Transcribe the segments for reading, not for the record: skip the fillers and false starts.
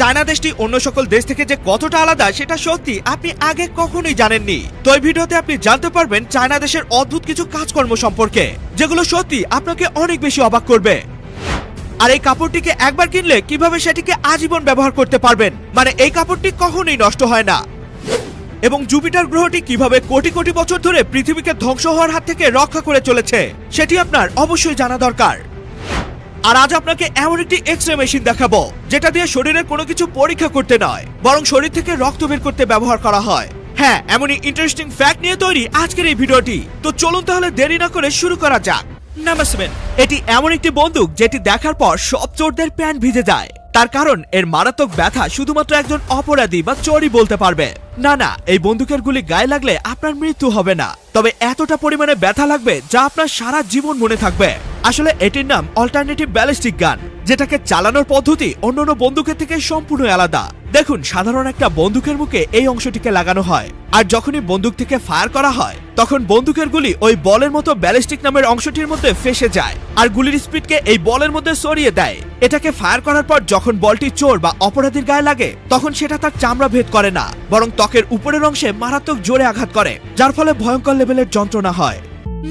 China দেশটি অন্য সকল দেশ থেকে যে কতটা আলাদা সেটা সত্যি আপনি আগে কখনোই জানেননি। তো এই ভিডিওতে আপনি জানতে পারবেন চায়না দেশের অদ্ভুত কিছু কাজকর্ম সম্পর্কে, যেগুলো সত্যি আপনাকে অনেক বেশি অবাক করবে। আর এই কাপড়টিকে একবার কিনলে কিভাবে সেটিকে আজীবন ব্যবহার করতে পারবেন, মানে এই কাপড়টি কখনোই নষ্ট হয় না। এবং জুপিটার গ্রহটি কিভাবে কোটি কোটি বছর ধরে পৃথিবীকে ধ্বংস হওয়ার হাত থেকে রক্ষা করে চলেছে সেটি আপনার অবশ্যই জানা দরকার। আর আজ আপনাকে এমন একটি এক্স-রে মেশিন দেখাবো যেটা দিয়ে শরীরের কোনো কিছু পরীক্ষা করতে নয়, বরং শরীর থেকে রক্ত বের করতে ব্যবহার করা হয়। হ্যাঁ, এমনই ইন্টারেস্টিং ফ্যাক্ট নিয়ে তৈরি আজকের এই ভিডিওটি। তো চলুন তাহলে দেরি না করে শুরু করা যাক। নাম্বার 7, এটি এমন একটি বন্দুক যেটি দেখার পর সব চোরদের প্যান্ট ভিজে যায়। তার কারণ এর মারাত্মক ব্যথা শুধুমাত্র একজন অপরাধী বা চোরই বলতে পারবে। না, এই বন্দুকের গুলি গায়ে লাগলে আপনার মৃত্যু হবে না, তবে এতটা পরিমাণে ব্যথা লাগবে যা আপনার সারা জীবন মনে থাকবে। আসলে এটির নাম অল্টারনেটিভ ব্যালিস্টিক গান, যেটাকে চালানোর পদ্ধতি অন্যান্য বন্দুকের থেকে সম্পূর্ণ আলাদা। দেখুন, সাধারণ একটা বন্দুকের মুখে এই অংশটিকে লাগানো হয়, আর যখনই বন্দুক থেকে ফায়ার করা হয় তখন বন্দুকের গুলি ওই বলের মতো ব্যালিস্টিক নামের অংশটির মধ্যে ফেসে যায়, আর গুলির স্পিডকে এই বলের মধ্যে সরিয়ে দেয়। এটাকে ফায়ার করার পর যখন বলটি চোর বা অপরাধীর গায়ে লাগে তখন সেটা তার চামড়া ভেদ করে না, বরং ত্বকের উপরের অংশে মারাত্মক জোরে আঘাত করে, যার ফলে ভয়ঙ্কর লেভেলের যন্ত্রণা হয়।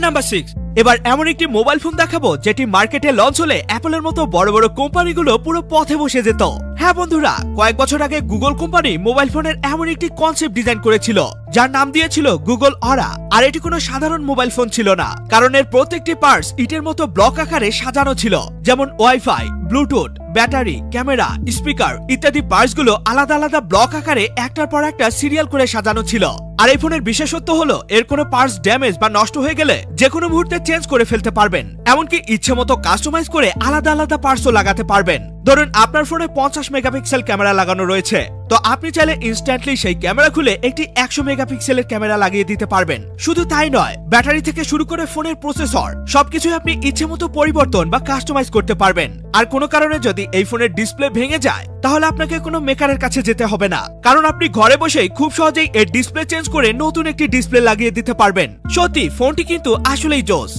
নাম্বার 6, এবার এমন একটি মোবাইল ফোন দেখাবো যেটি মার্কেটে লঞ্চ হলে অ্যাপলের মতো বড় বড় কোম্পানিগুলো পুরো পথে বসে যেত। হ্যাঁ বন্ধুরা, কয়েক বছর আগে গুগল কোম্পানি মোবাইল ফোনের এমন একটি কনসেপ্ট ডিজাইন করেছিল যার নাম দিয়েছিল গুগল অরা। আর এটি কোনো সাধারণ মোবাইল ফোন ছিল না, কারণ এর প্রত্যেকটি পার্টস ইটের মতো ব্লক আকারে সাজানো ছিল, যেমন wifi, Bluetooth, battery, camera, speaker ইত্যাদি পার্টসগুলো আলাদা আলাদা ব্লক আকারে একটার পর একটা সিরিয়াল করে সাজানো ছিল। আর এই ফোনের বিশেষত্ব হলো এর কোনো পার্টস ড্যামেজ বা নষ্ট হয়ে গেলে যে কোনো মুহূর্তে চেঞ্জ করে ফেলতে পারবেন, এমনকি ইচ্ছে মতো কাস্টমাইজ করে আলাদা আলাদা পার্টসও লাগাতে পারবেন। ধরুন আপনার ফোনে 50 মেগাপিক্সেল ক্যামেরা লাগানো রয়েছে, তো আপনি চাইলে ইনস্ট্যান্টলি সেই ক্যামেরা খুলে একটি 100 মেগাপিক্সেলের ক্যামেরা লাগিয়ে দিতে পারবেন। শুধু তাই নয়, ব্যাটারি থেকে শুরু করে ফোনের প্রসেসর সবকিছুই আপনি ইচ্ছে মতো পরিবর্তন বা কাস্টমাইজ করতে পারবেন। আর কোনো কারণে যদি এই ফোনের ডিসপ্লে ভেঙে যায় তাহলে আপনাকে কোনো মেকারের কাছে যেতে হবে না, কারণ আপনি ঘরে বসেই খুব সহজেই এর ডিসপ্লে চেঞ্জ করে নতুন একটি ডিসপ্লে লাগিয়ে দিতে পারবেন। সত্যি ফোনটি কিন্তু আসলেই জোস।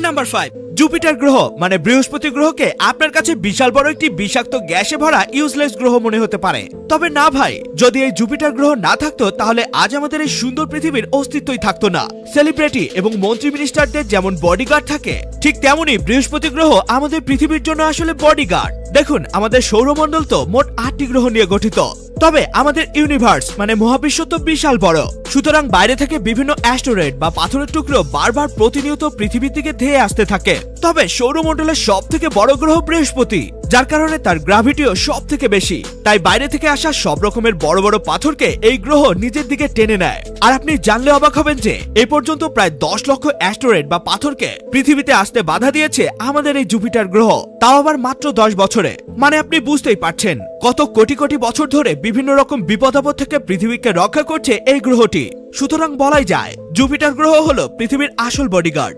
নাম্বার 5, জুপিটার গ্রহ মানে বৃহস্পতি গ্রহকে আপনার কাছে বিশাল বড় একটি বিষাক্ত গ্যাসে ভরা ইউজলেস গ্রহ মনে হতে পারে, তবে না ভাই, যদি এই জুপিটার গ্রহ না থাকতো তাহলে আজ আমাদের এই সুন্দর পৃথিবীর অস্তিত্বই থাকতো না। সেলিব্রিটি এবং মন্ত্রী মিনিস্টারদের যেমন বডিগার্ড থাকে, ঠিক তেমনি বৃহস্পতি গ্রহ আমাদের পৃথিবীর জন্য আসলে বডিগার্ড। দেখুন, আমাদের সৌরমণ্ডল তো মোট 8টি গ্রহ নিয়ে গঠিত, তবে আমাদের ইউনিভার্স মানে মহাবিশ্ব তো বিশাল বড়। সুতরাং বাইরে থেকে বিভিন্ন অ্যাস্টেরয়েড বা পাথরের টুকরো বারবার প্রতিনিয়ত পৃথিবীর দিকে ধেয়ে আসতে থাকে। তবে সৌরমণ্ডলের সব থেকে বড় গ্রহ বৃহস্পতি, যার কারণে তার গ্র্যাভিটিও সব থেকে বেশি, তাই বাইরে থেকে আসা সব রকমের বড় বড় পাথরকে এই গ্রহ নিজের দিকে টেনে নেয়। আর আপনি জানলে অবাক হবেন যে এ পর্যন্ত প্রায় 10 লক্ষ অ্যাস্টেরয়েড বা পাথরকে পৃথিবীতে আসতে বাধা দিয়েছে আমাদের এই জুপিটার গ্রহ, তাও আবার মাত্র 10 বছরে। মানে আপনি বুঝতেই পারছেন কত কোটি কোটি বছর ধরে বিভিন্ন রকম বিপদ আপদ থেকে পৃথিবীকে রক্ষা করছে এই গ্রহটি। সুতরাং বলাই যায় জুপিটার গ্রহ হলো পৃথিবীর আসল বডিগার্ড।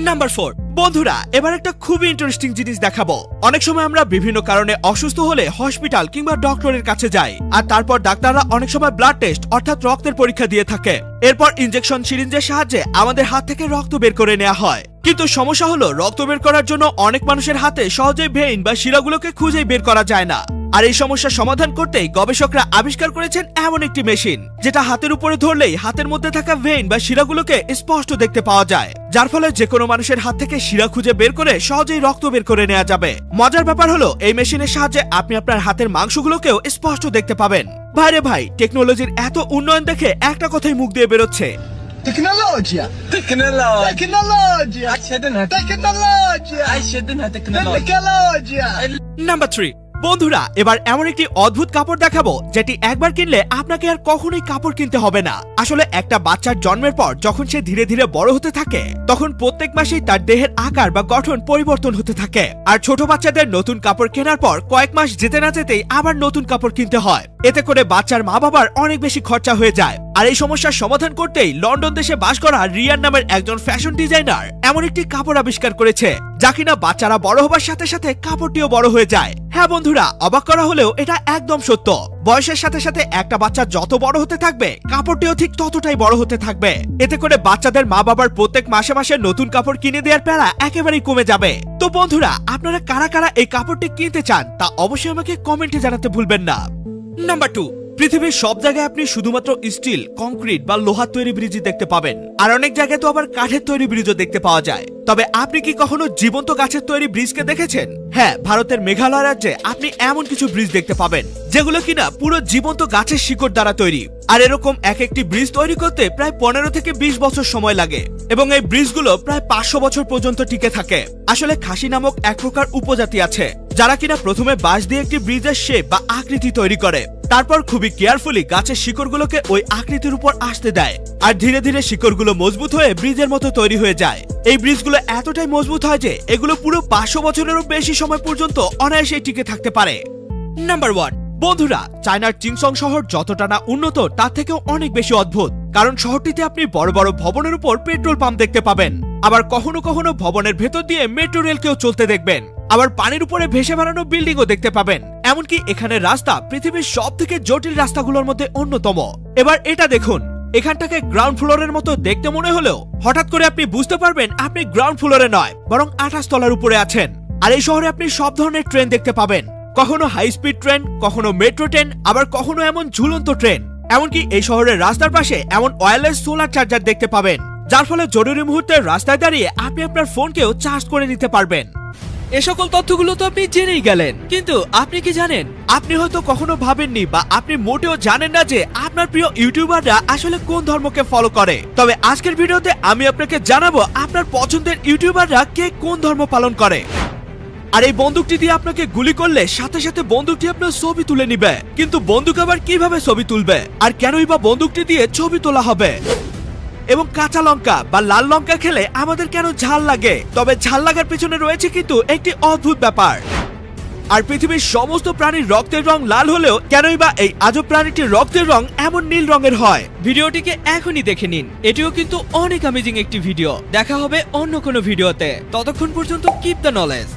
নাম্বার 4, বন্ধুরা এবার একটা খুবই ইন্টারেস্টিং জিনিস দেখাবো। অনেক সময় আমরা বিভিন্ন কারণে অসুস্থ হলে হসপিটাল কিংবা ডক্টরের কাছে যাই, আর তারপর ডাক্তাররা অনেক সময় ব্লাড টেস্ট অর্থাৎ রক্তের পরীক্ষা দিয়ে থাকে। এরপর ইনজেকশন সিরিঞ্জের সাহায্যে আমাদের হাত থেকে রক্ত বের করে নেওয়া হয়। কিন্তু সমস্যা হলো রক্ত বের করার জন্য অনেক মানুষের হাতে সহজেই ভেইন বা শিরাগুলোকে খুঁজেই বের করা যায় না। আর এই সমস্যার সমাধান করতেই গবেষকরা আবিষ্কার করেছেন এমন একটি মেশিন, যেটা হাতের উপরে ধরলেই হাতের মধ্যে থাকা ভেইন বা শিরাগুলোকে স্পষ্ট দেখতে পাওয়া যায়, যার ফলে যে কোনো মানুষের হাত থেকে শিরা খুঁজে বের করে সহজেই রক্ত বের করে নেওয়া যাবে। মজার ব্যাপার হলো এই মেশিনের সাহায্যে আপনি আপনার হাতের মাংসগুলোকেও স্পষ্ট দেখতে পাবেন। ভাইরে ভাই, টেকনোলজির এত উন্নয়ন দেখে একটা কথাই মুখ দিয়ে বেরোচ্ছে, تكنولوجيا تكنولوجيا تكنولوجيا عشدنها تكنولوجيا عشدنها تكنولوجيا تكنولوجيا নাম্বার 3, বন্ধুরা এবার এমন একটি অদ্ভুত কাপড় দেখাবো যেটি একবার কিনলে আপনাকে আর কখনোই কাপড় কিনতে হবে না। আসলে একটা বাচ্চার জন্মের পর যখন সে ধীরে ধীরে বড় হতে থাকে তখন প্রত্যেক মাসেই তার দেহের আকার বা গঠন পরিবর্তন হতে থাকে, আর ছোট বাচ্চাদের নতুন কাপড় কেনার পর কয়েক মাস যেতে না যেতেই আবার নতুন কাপড় কিনতে হয়। এতে করে বাচ্চার মা বাবার অনেক বেশি খরচা হয়ে যায়। আর এই সমস্যার সমাধান করতেই লন্ডন দেশে বাস করা রিয়ান নামের একজন ফ্যাশন ডিজাইনার এমন একটি কাপড় আবিষ্কার করেছে যা কিনা বাচ্চারা বড় হবার সাথে সাথে কাপড়টিও বড় হয়ে যায়। হ্যাঁ বন্ধুরা, অবাক করা হলেও এটা একদম সত্য। বয়সের সাথে সাথে একটা বাচ্চা যত বড় হতে থাকবে কাপড়টিও ঠিক ততটাই বড় হতে থাকবে। এতে করে বাচ্চাদের মা বাবার প্রত্যেক মাসে মাসে নতুন কাপড় কিনে দেওয়ার প্যারা একেবারেই কমে যাবে। তো বন্ধুরা, আপনারা কারা কারা এই কাপড়টি কিনতে চান তা অবশ্যই আমাকে কমেন্টে জানাতে ভুলবেন না। নাম্বার 2, পৃথিবীর সব জায়গায় আপনি শুধুমাত্র স্টিল, কংক্রিট বা লোহার তৈরি ব্রিজই দেখতে পাবেন, আর অনেক জায়গায় তো আবার কাঠের তৈরি ব্রিজও দেখতে পাওয়া যায়। তবে আপনি কি কখনো জীবন্ত গাছের তৈরি ব্রিজকে দেখেছেন? হ্যাঁ, ভারতের মেঘালয় রাজ্যে আপনি এমন কিছু ব্রিজ দেখতে পাবেন যেগুলো কিনা পুরো জীবন্ত গাছের শিকড় দ্বারা তৈরি। আর এরকম এক একটি ব্রিজ তৈরি করতে প্রায় 15 থেকে 20 বছর সময় লাগে এবং এই ব্রিজগুলো প্রায় 500 বছর পর্যন্ত টিকে থাকে। আসলে খাসি নামক এক প্রকার উপজাতি আছে যারা কিনা প্রথমে বাঁশ দিয়ে একটি ব্রিজের শেপ বা আকৃতি তৈরি করে, তারপর খুবই কেয়ারফুলি গাছের শিকড়গুলোকে ওই আকৃতির উপর আসতে দেয়, আর ধীরে ধীরে শিকড়গুলো মজবুত হয়ে ব্রিজের মতো তৈরি হয়ে যায়। এই ব্রিজগুলো এতটাই মজবুত হয় যে এগুলো পুরো 500 বছরেরও বেশি সময় পর্যন্ত অনায়াসেই টিকে থাকতে পারে। নাম্বার 1, বন্ধুরা, চায়নার চিংসং শহর যতটা না উন্নত তার থেকেও অনেক বেশি অদ্ভুত, কারণ শহরটিতে আপনি বড় বড় ভবনের উপর পেট্রোল পাম্প দেখতে পাবেন, আবার কখনো কখনো ভবনের ভেতর দিয়ে মেট্রো রেলকেও চলতে দেখবেন, আবার পানির উপরে ভেসে বেড়ানো বিল্ডিংও দেখতে পাবেন। এমনকি এখানে রাস্তা পৃথিবীর সব থেকে জটিল রাস্তাগুলোর মধ্যে অন্যতম। এবার এটা দেখুন, এখানটাকে গ্রাউন্ড ফ্লোরের মতো দেখতে মনে হলেও হঠাৎ করে আপনি বুঝতে পারবেন আপনি গ্রাউন্ড ফ্লোরে নয় বরং 28 তলার উপরে আছেন। আর এই শহরে আপনি সব ধরনের ট্রেন দেখতে পাবেন, কখনো হাই স্পিড ট্রেন, কখনো মেট্রো ট্রেন, আবার কখনো এমন ঝুলন্ত ট্রেন। এমনকি এই শহরের রাস্তার পাশে এমন ওয়্যারলেস সোলার চার্জার দেখতে পাবেন, যার ফলে জরুরি মুহূর্তে রাস্তায় দাঁড়িয়ে আপনি আপনার ফোনকেও চার্জ করে নিতে পারবেন। এ সকল তথ্যগুলো তো আপনি জেনেই গেলেন, কিন্তু আপনি কি জানেন, আপনি হয়তো কখনো ভাবেননি বা আপনি মোটেও জানেন না যে আপনার প্রিয় ইউটিউবাররা আসলে কোন ধর্মকে ফলো করে। তবে আজকের ভিডিওতে আমি আপনাকে জানাবো আপনার পছন্দের ইউটিউবাররা কে কোন ধর্ম পালন করে। আর এই বন্দুকটি দিয়ে আপনাকে গুলি করলে সাথে সাথে বন্দুকটি আপনার ছবি তুলে নিবে, কিন্তু বন্দুক আবার কিভাবে ছবি তুলবে, আর কেনই বা বন্দুকটি দিয়ে ছবি তোলা হবে, এবং কাঁচা লঙ্কা বা লাল লঙ্কা খেলে আমাদের কেন ঝাল লাগে, তবে ঝাল লাগার পেছনে রয়েছে কিন্তু একটি অদ্ভুত ব্যাপার। আর পৃথিবীর সমস্ত প্রাণীর রক্তের রং লাল হলেও কেনই বা এই আজব প্রাণীটির রক্তের রং এমন নীল রঙের হয়? ভিডিওটিকে এখনই দেখে নিন, এটিও কিন্তু অনেক অ্যামেজিং একটি ভিডিও। দেখা হবে অন্য কোনো ভিডিওতে, ততক্ষণ পর্যন্ত কিপ দ্য নলেজ।